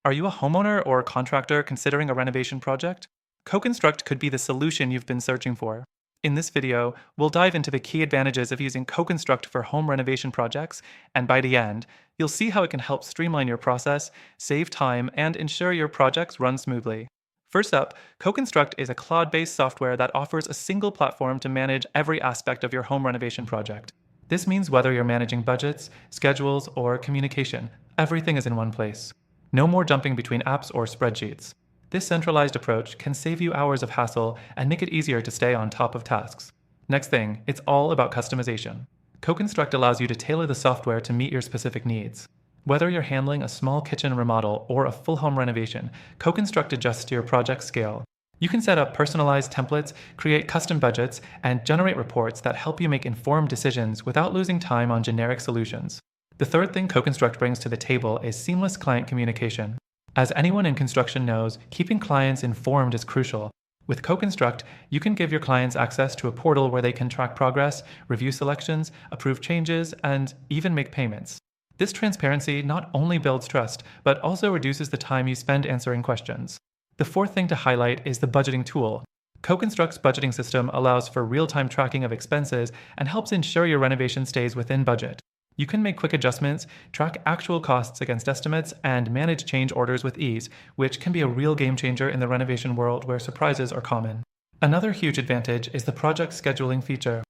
Are you a homeowner or contractor considering a renovation project? CoConstruct could be the solution you've been searching for. In this video, we'll dive into the key advantages of using CoConstruct for home renovation projects, and by the end, you'll see how it can help streamline your process, save time, and ensure your projects run smoothly. First up, CoConstruct is a cloud-based software that offers a single platform to manage every aspect of your home renovation project. This means whether you're managing budgets, schedules, or communication, everything is in one place. No more jumping between apps or spreadsheets. This centralized approach can save you hours of hassle and make it easier to stay on top of tasks. Next thing, it's all about customization. CoConstruct allows you to tailor the software to meet your specific needs. Whether you're handling a small kitchen remodel or a full home renovation, CoConstruct adjusts to your project scale. You can set up personalized templates, create custom budgets, and generate reports that help you make informed decisions without losing time on generic solutions. The third thing CoConstruct brings to the table is seamless client communication. As anyone in construction knows, keeping clients informed is crucial. With CoConstruct, you can give your clients access to a portal where they can track progress, review selections, approve changes, and even make payments. This transparency not only builds trust, but also reduces the time you spend answering questions. The fourth thing to highlight is the budgeting tool. CoConstruct's budgeting system allows for real-time tracking of expenses and helps ensure your renovation stays within budget. You can make quick adjustments, track actual costs against estimates, and manage change orders with ease, which can be a real game changer in the renovation world where surprises are common. Another huge advantage is the project scheduling feature.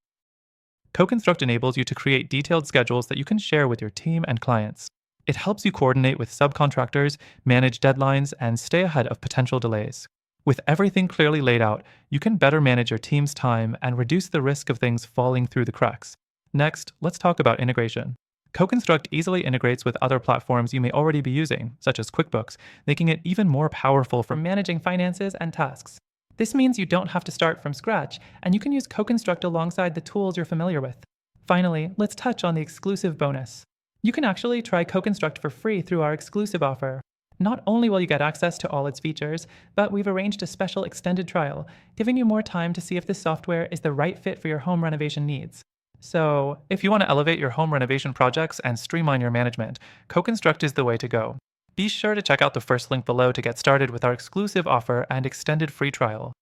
CoConstruct enables you to create detailed schedules that you can share with your team and clients. It helps you coordinate with subcontractors, manage deadlines, and stay ahead of potential delays. With everything clearly laid out, you can better manage your team's time and reduce the risk of things falling through the cracks. Next, let's talk about integration. CoConstruct easily integrates with other platforms you may already be using, such as QuickBooks, making it even more powerful for managing finances and tasks. This means you don't have to start from scratch, and you can use CoConstruct alongside the tools you're familiar with. Finally, let's touch on the exclusive bonus. You can actually try CoConstruct for free through our exclusive offer. Not only will you get access to all its features, but we've arranged a special extended trial, giving you more time to see if this software is the right fit for your home renovation needs. So, if you want to elevate your home renovation projects and streamline your management, CoConstruct is the way to go. Be sure to check out the first link below to get started with our exclusive offer and extended free trial.